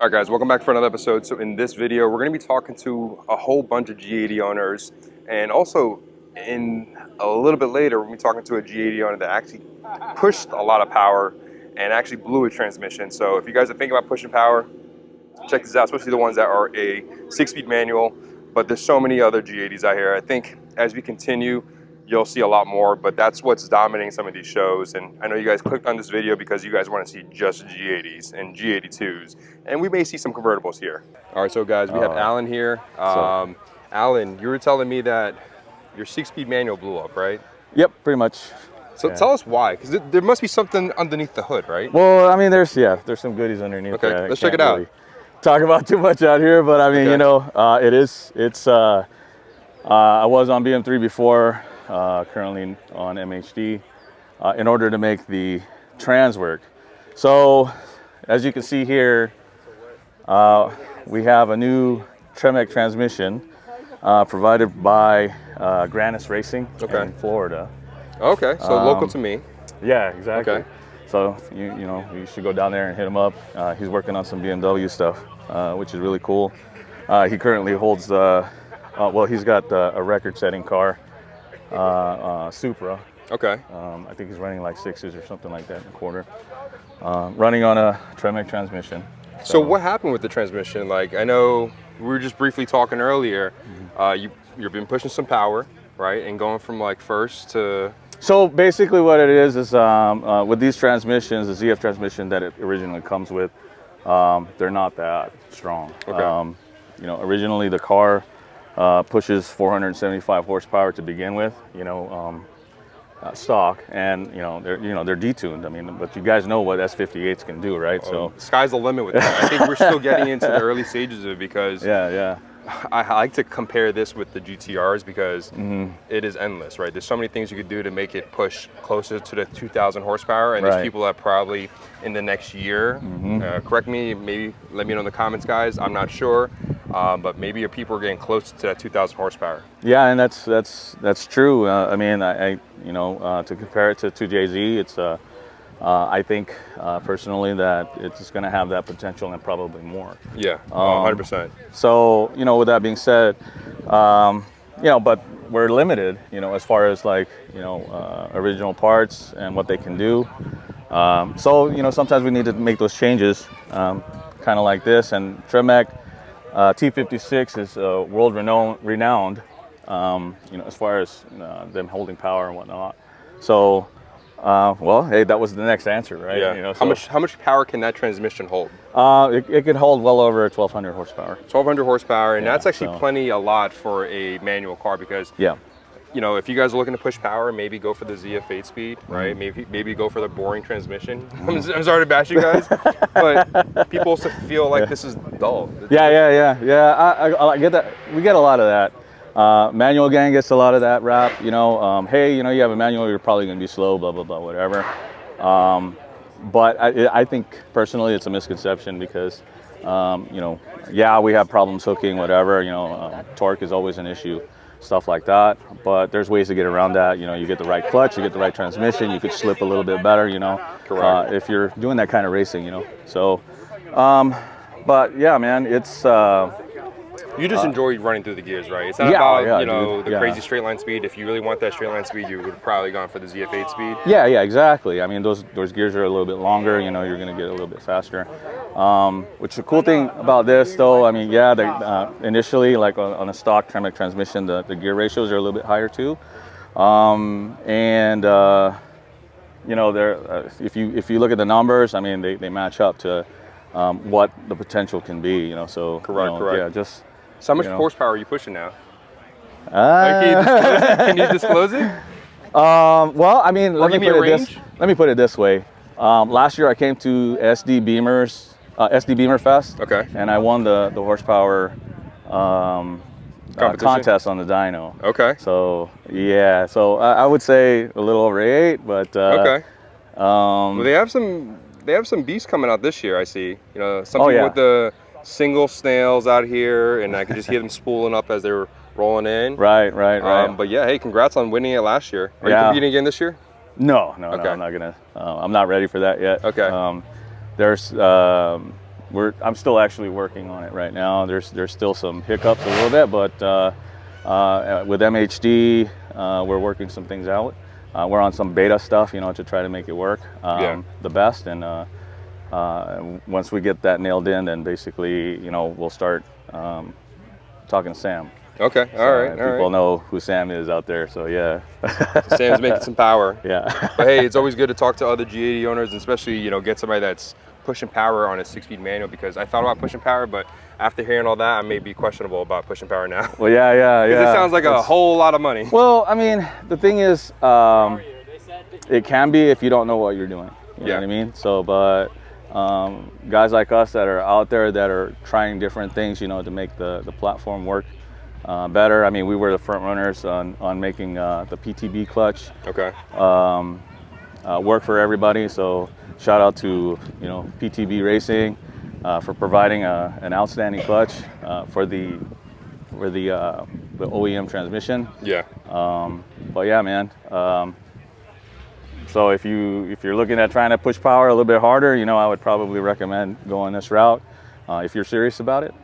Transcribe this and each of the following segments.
All right, guys, welcome back for another episode. So in this video, we're going to be talking to a whole bunch of G80 owners, and also in a little bit later, we're going to be talking to a G80 owner that actually pushed a lot of power and actually blew a transmission. So if you guys are thinking about pushing power, check this out, especially the ones that are a 6-speed manual. But there's so many other G80s out here. I think as we continue, you'll see a lot more, but that's what's dominating some of these shows. And I know you guys clicked on this video because you guys want to see just G80s and G82s, and we may see some convertibles here. All right, so guys, we have Alan here. Alan, you were telling me that your 6-speed manual blew up, right? Yep, pretty much. So tell us why, because there must be something underneath the hood, right? Well, I mean, there's some goodies underneath. Okay, let's check it out. Really talk about too much out here, but I mean, you know, I was on BM3 before. Currently on MHD, in order to make the trans work. So as you can see here, we have a new Tremec transmission provided by Granis Racing in Florida. Okay, so local to me. Yeah, exactly. Okay. So you know, you should go down there and hit him up. He's working on some BMW stuff, which is really cool. He currently holds well, he's got a record-setting car. Supra. Okay. I think he's running like 6s or something like that in a quarter. Running on a Tremec transmission. So what happened with the transmission? Like, I know we were just briefly talking earlier. You've been pushing some power, right, and going from like first to. So basically, what it is with these transmissions, the ZF transmission that it originally comes with, they're not that strong. Okay. You know, originally the car pushes 475 horsepower to begin with, you know, stock, and you know they're detuned. I mean, but you guys know what S58s can do, right? So sky's the limit with that. I think we're still getting into the early stages of it because I like to compare this with the GTRs because it is endless, right? There's so many things you could do to make it push closer to the 2,000 horsepower, and there's people that probably in the next year, correct me, maybe let me know in the comments, guys. I'm not sure. But maybe your people are getting close to that 2,000 horsepower. Yeah, and that's true. I mean, you know, to compare it to 2JZ, it's I think personally that it's going to have that potential and probably more. Yeah, 100%. So you know, with that being said, you know, but we're limited, you know, as far as like, you know, original parts and what they can do. So you know, sometimes we need to make those changes, kind of like this. And Tremec T56 is world renowned, you know, as far as them holding power and whatnot. So, well, hey, that was the next answer, right? Yeah. You know, how much power can that transmission hold? It can hold well over 1,200 horsepower. 1,200 horsepower, and that's actually a lot for a manual car because. Yeah. You know, if you guys are looking to push power, maybe go for the ZF 8-speed, right? Maybe go for the boring transmission. I'm sorry to bash you guys, but people also feel like this is dull. Yeah. I get that. We get a lot of that. Manual gang gets a lot of that rap. You know, hey, you know, you have a manual, you're probably going to be slow, blah blah blah, whatever. But I think personally, it's a misconception because, you know, yeah, we have problems hooking, whatever. You know, torque is always an issue. Stuff like that, but there's ways to get around that. You know, you get the right clutch, you get the right transmission, you could slip a little bit better, you know, if you're doing that kind of racing, you know. So, but yeah, man, it's you just enjoy running through the gears, right? It's not about you know the crazy straight line speed. If you really want that straight line speed, you would have probably gone for the ZF 8-speed. Yeah, exactly. I mean, those gears are a little bit longer. You know, you're going to get a little bit faster. Which the cool thing about this, though, I mean, yeah, initially, like on a stock Tremec transmission, the gear ratios are a little bit higher too. And you know, if you look at the numbers, I mean, they match up to what the potential can be. You know, so correct. Yeah, just. So how much horsepower are you pushing now? Can you disclose it? Well, I mean, let me put it this way. Last year I came to SD Bimmerfest. Okay. And I won the horsepower contest on the dyno. Okay. So yeah, so I would say a little over 8, but okay. Well, they have some beasts coming out this year. I see. You know, something with the single snails out here, and I could just hear them spooling up as they were rolling in. Right. But yeah, hey, congrats on winning it last year. Are you competing again this year? No, I'm not gonna. I'm not ready for that yet. Okay. There's I'm still actually working on it right now. There's still some hiccups a little bit, but with MHD, we're working some things out. We're on some beta stuff, you know, to try to make it work the best. And once we get that nailed in, then basically, you know, we'll start talking to Sam. Okay, all right. People know who Sam is out there, so yeah. Sam's making some power. Yeah. But hey, it's always good to talk to other G80 owners, and especially, you know, get somebody that's pushing power on a 6-speed manual, because I thought about pushing power, but after hearing all that, I may be questionable about pushing power now. Well, yeah. Because it sounds like a whole lot of money. Well, I mean, the thing is, it can be if you don't know what you're doing. You know what I mean? So, but guys like us that are out there that are trying different things, you know, to make the platform work better. I mean, we were the front runners on making the PTB clutch work for everybody. So shout out to, you know, PTB Racing for providing an outstanding clutch for the OEM transmission. Yeah. But yeah, man. So if you're looking at trying to push power a little bit harder, you know, I would probably recommend going this route if you're serious about it.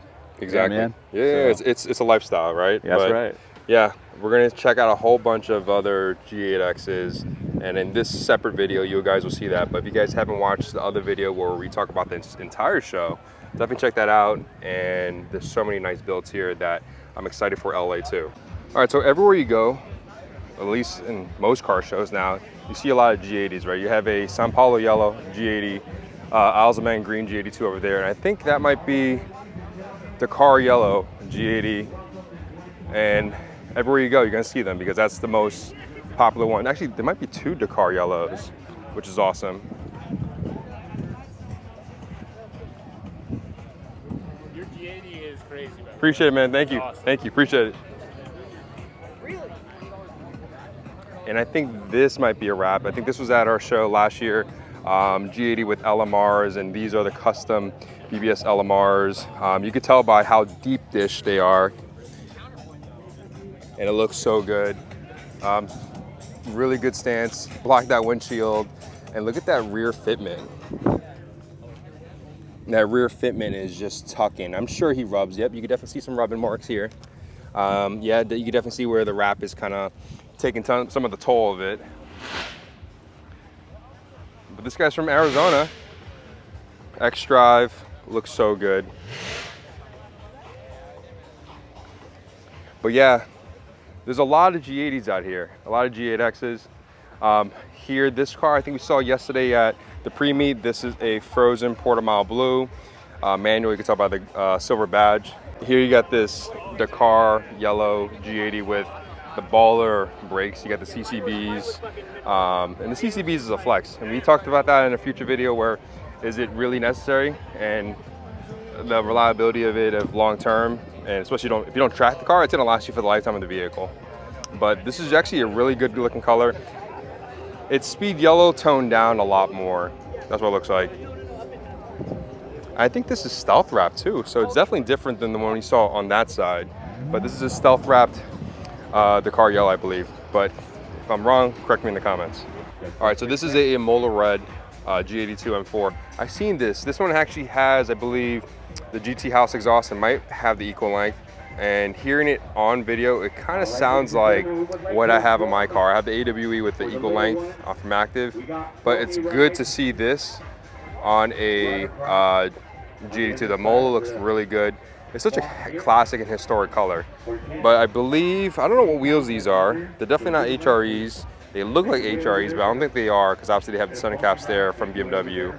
Exactly. Yeah, man. Yeah, So, it's a lifestyle, right? yeah, that's right. Yeah, we're gonna check out a whole bunch of other G8Xs, and in this separate video, you guys will see that. But if you guys haven't watched the other video where we talk about the entire show, definitely check that out. And there's so many nice builds here that I'm excited for LA too. All right, so everywhere you go, at least in most car shows now, you see a lot of G80s, right? You have a Sao Paulo yellow G80, Isles of Man green G82 over there, and I think that might be Dakar yellow G80. And everywhere you go, you're gonna see them because that's the most popular one. Actually, there might be 2 Dakar yellows, which is awesome. Your G80 is crazy, man. Appreciate it, man. Thank you. Awesome. Thank you. Appreciate it. And I think this might be a wrap. I think this was at our show last year, G80 with LMRs, and these are the custom BBS LMRs. You could tell by how deep dish they are, and it looks so good. Really good stance, block that windshield, and look at that rear fitment. That rear fitment is just tucking. I'm sure he rubs. Yep, you can definitely see some rubbing marks here. Yeah, you can definitely see where the wrap is kind of taking some of the toll of it. But this guy's from Arizona. X-Drive, looks so good. But yeah, there's a lot of G80s out here, a lot of G8Xs. Here, this car I think we saw yesterday at the pre-meet. This is a frozen Portimao blue manual. You can tell by the silver badge. Here you got this Dakar yellow G80 with the baller brakes. You got the CCBs, and the CCBs is a flex. And we talked about that in a future video where is it really necessary, and the reliability of it of long term, and especially if you don't track the car, it's gonna last you for the lifetime of the vehicle. But this is actually a really good looking color. It's speed yellow toned down a lot more. That's what it looks like. I think this is stealth wrap too, so it's definitely different than the one we saw on that side. But this is a stealth wrapped Dakar yellow, I believe. But if I'm wrong, correct me in the comments. All right, so this is a Mola red G82 M4. I've seen this. This one actually has, I believe, the GT House exhaust and might have the equal length. And hearing it on video, it kind of sounds like what I have on my car. I have the AWE with the equal length from Active, but it's good to see this on a G82. The Mola looks really good. It's such a classic and historic color. But I believe, I don't know what wheels these are. They're definitely not HREs. They look like HREs, but I don't think they are, because obviously they have the center caps there from BMW.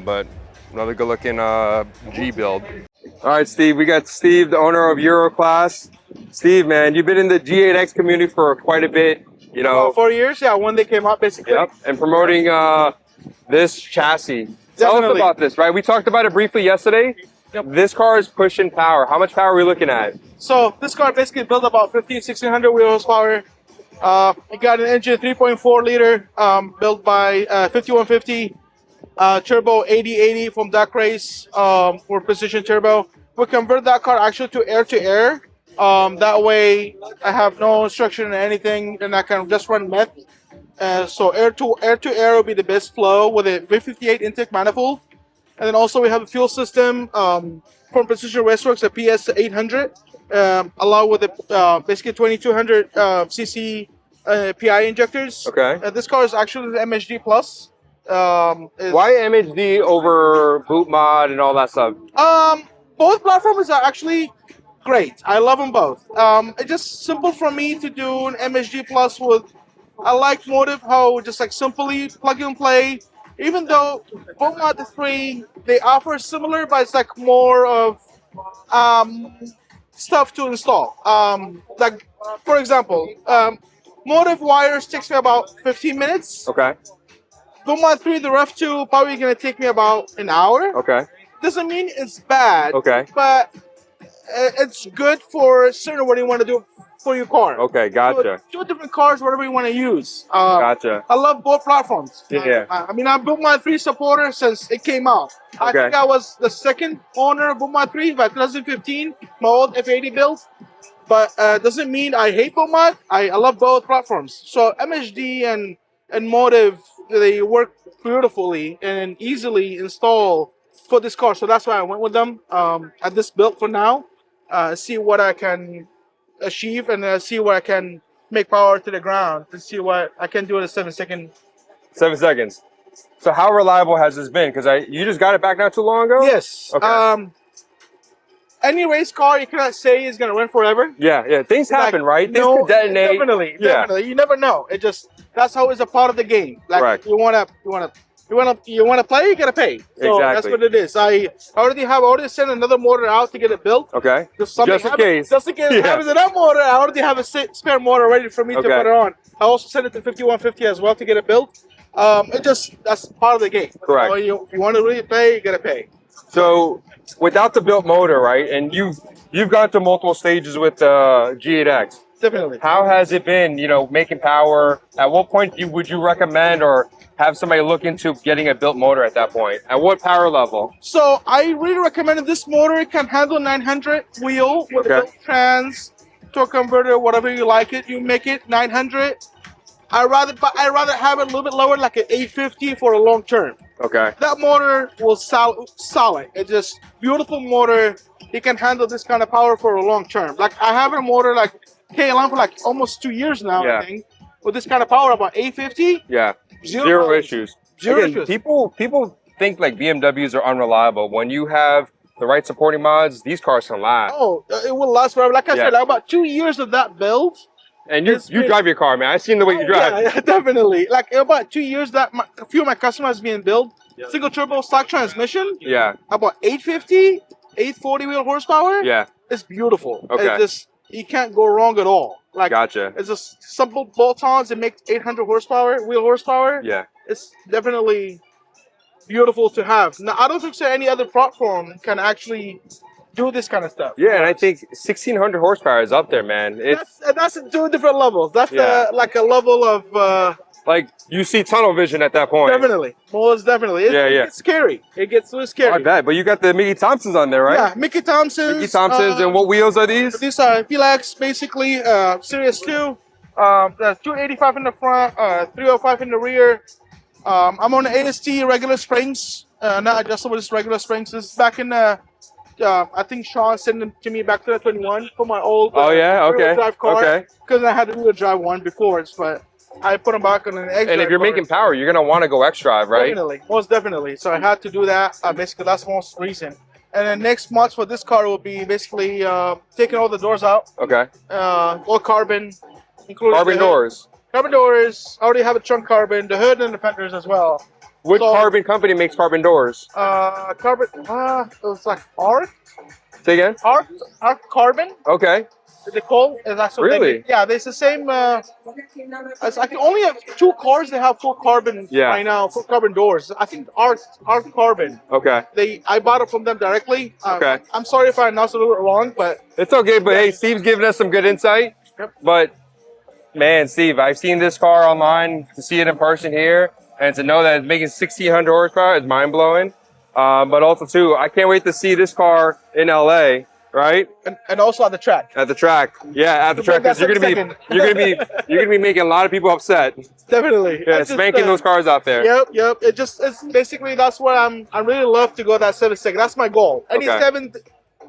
But another good looking G build. All right, Steve, we got Steve, the owner of Euroclass. Steve, man, you've been in the G8X community for quite a bit, you know. About 4 years, yeah, when they came out, basically. Yep, and promoting this chassis. Tell us Definitely. about this, right? We talked about it briefly yesterday. Yep. This car is pushing power. How much power are we looking at? So this car basically built about 1600 wheel horsepower. It got an engine 3.4 liter built by 5150 turbo 8080 from Duck Race for precision turbo. We convert that car actually to air. That way I have no instruction or anything, and I can just run meth. So air to air will be the best flow with a V58 intake manifold. And then also we have a fuel system from Precision Raceworks, a PS 800, along with the basically 2200 cc PI injectors. Okay. This car is actually the MHD Plus. Why MHD over boot mod and all that stuff? Both platforms are actually great. I love them both. It's just simple for me to do an MHD Plus with. I like Motive how just like simply plug and play. Even though both mod 3 they offer similar, but it's like more of stuff to install. Like for example, Motive wires takes me about 15 minutes. Okay. Both mod 3, the Ref 2 probably gonna take me about an hour. Okay. Doesn't mean it's bad. Okay. But it's good for certain what you want to do for your car. Okay, gotcha. So, 2 different cars, whatever you want to use. Gotcha. I love both platforms. Yeah. I mean, I've built my 3 supporter since it came out. I Okay. think I was the second owner of my 3 by 2015, my old F80 build. But doesn't mean I hate Bomod. I love both platforms. So MHD and Motive, they work beautifully and easily install for this car. So that's why I went with them at this build for now. See what I can achieve and see what I can make power to the ground to see what I can do in a 7 second. 7 seconds. So how reliable has this been? Because you just got it back not too long ago? Yes. Okay. Any race car you cannot say is gonna run forever. Yeah. Things happen, Like, right? Things could detonate. Definitely. You never know. It just that's how it's a part of the game. Like Correct. you wanna play, you gotta pay. So that's Exactly. what it is. I already sent another motor out to get it built. Okay. Just in case. Just in case it happens to that motor, I already have a spare motor ready for me to Okay. put it on. I also sent it to 5150 as well to get it built. That's part of the game. Correct. So if you want to really pay, you gotta pay. So without the built motor, right? And you've gone through multiple stages with G8X. Definitely. How has it been, making power? At what point would you recommend or have somebody look into getting a built motor at that point? At what power level? So I really recommend this motor. It can handle 900 wheel with Okay. a built trans, torque converter, whatever you like it. You make it 900. I'd rather have it a little bit lower, like an 850 for a long term. Okay. That motor will solid. It's just beautiful motor. It can handle this kind of power for a long term. Like I have a motor like KLM for like almost 2 years now. Yeah. I think with this kind of power, about 850. Yeah. Zero Zero problems. issues. Zero Again, issues. people think like BMWs are unreliable. When you have the right supporting mods, these cars can last. Oh, it will last forever. Like I Yeah. said, like about 2 years of that build. And you drive your car, man. I've seen the way you drive. Yeah, definitely. Like about 2 years that a few of my customers being built. Single turbo stock transmission. Yeah. About 850, 840 wheel horsepower. Yeah. It's beautiful. Okay. It's just you can't go wrong at all. Like Gotcha. it's just simple bolt-ons. It makes 800 horsepower wheel horsepower. Yeah. It's definitely beautiful to have. Now I don't think so any other platform can actually do this kind of stuff. Yeah, and I think 1600 horsepower is up there, man. It's That's 2 different levels. That's Yeah. like a level of like you see tunnel vision at that point. definitely. Most definitely. It gets scary. It gets really scary. I bet. But you got the Mickey Thompsons on there, right? Yeah, Mickey Thompson's. Mickey Thompsons. And what wheels are these? These are Felix, basically, Series 2. That's 285 in the front, 305 in the rear. I'm on the AST regular springs, not adjustable, just regular springs. This is back in the, I think Sean sent them to me back to the 21 for my old Oh, yeah? rear Okay. drive car. Okay. Because I had to rear drive one before, but I put them back on an X. And if you're making power, you're going to want to go X-Drive, right? Definitely, most definitely. So I had to do that. Basically, that's the most recent. And then next month for this car will be basically taking all the doors out, Okay. all carbon, including Carbon the hood. doors. Carbon doors. I already have a trunk carbon, the hood and the fenders as well. Which So- carbon company makes carbon doors? Carbon. It's like Arc Say again? Carbon. Okay. The call is actually Really? yeah. There's the same. I can only have 2 cars that have full carbon Yeah. right now. Full carbon doors. I think Arc Carbon. Okay. I bought it from them directly. Okay. I'm sorry if I announced it a little wrong, but It's okay, but hey, Steve's giving us some good insight. Yep. But man, Steve, I've seen this car online. To see it in person here and to know that it's making 1600 horsepower is mind blowing. But also too, I can't wait to see this car in LA right? And also at the track. At the track, yeah, at the track, because you're gonna be making a lot of people upset. Definitely. Yeah, spanking those cars out there. Yep. It's basically that's what I really love to go that 7.6. That's my goal. Any Okay.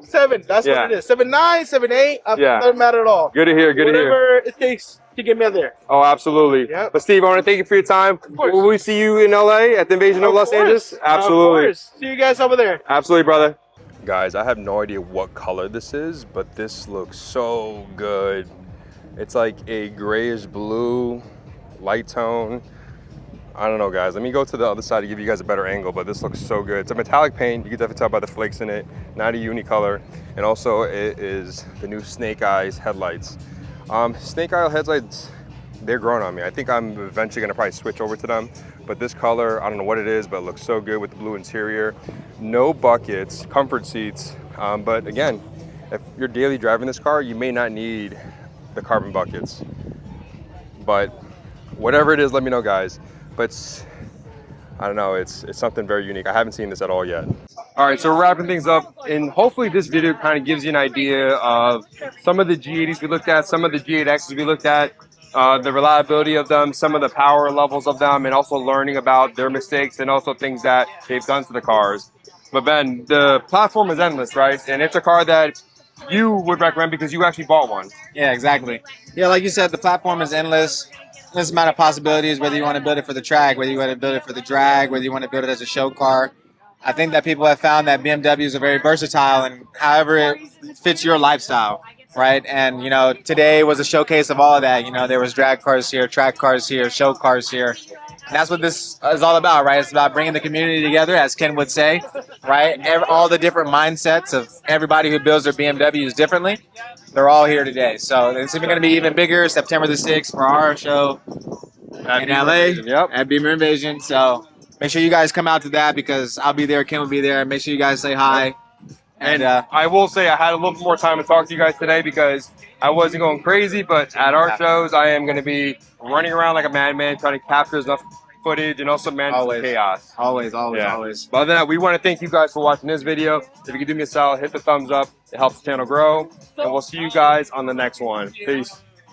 7. That's what it is. 7.9, 7.8. Yeah. Doesn't matter at all. Good to hear. Good to hear. Whatever it takes to get me there. Oh, absolutely. Yep. But Steve, I want to thank you for your time. Will we see you in LA at the Invasion of Los Angeles? Absolutely. Of course. See you guys over there. Absolutely, brother. Guys, I have no idea what color this is, but this looks so good. It's like a grayish blue, light tone. I don't know, guys. Let me go to the other side to give you guys a better angle, but this looks so good. It's a metallic paint. You can definitely tell by the flakes in it. Not a unicolor. And also, it is the new Snake Eyes headlights. Snake Eye headlights, they're growing on me. I think I'm eventually gonna probably switch over to them. But this color, I don't know what it is, but it looks so good with the blue interior. No buckets, comfort seats. But again, if you're daily driving this car, you may not need the carbon buckets. But whatever it is, let me know, guys. But I don't know, it's something very unique. I haven't seen this at all yet. All right, so we're wrapping things up, and hopefully this video kind of gives you an idea of some of the G80s we looked at, some of the G8Xs we looked at, the reliability of them, some of the power levels of them, and also learning about their mistakes and also things that they've done to the cars. But Ben, the platform is endless, right? And it's a car that you would recommend because you actually bought one. Yeah, exactly. Yeah, like you said, the platform is endless. Endless amount of possibilities, whether you want to build it for the track, whether you want to build it for the drag, whether you want to build it as a show car. I think that people have found that BMWs are very versatile and however it fits your lifestyle, right? And, you know, today was a showcase of all of that. You know, there was drag cars here, track cars here, show cars here. And that's what this is all about, right? It's about bringing the community together, as Ken would say, right? All the different mindsets of everybody who builds their BMWs differently. They're all here today. So it's even going to be even bigger September the 6th for our show in LA at Beamer Invasion. So make sure you guys come out to that because I'll be there. Ken will be there. Make sure you guys say hi. And I will say I had a little bit more time to talk to you guys today because I wasn't going crazy, but at our shows, I am going to be running around like a madman trying to capture enough footage and also manage the chaos. Always. But other than that, we want to thank you guys for watching this video. If you could do me a solid, hit the thumbs up. It helps the channel grow. And we'll see you guys on the next one. Peace.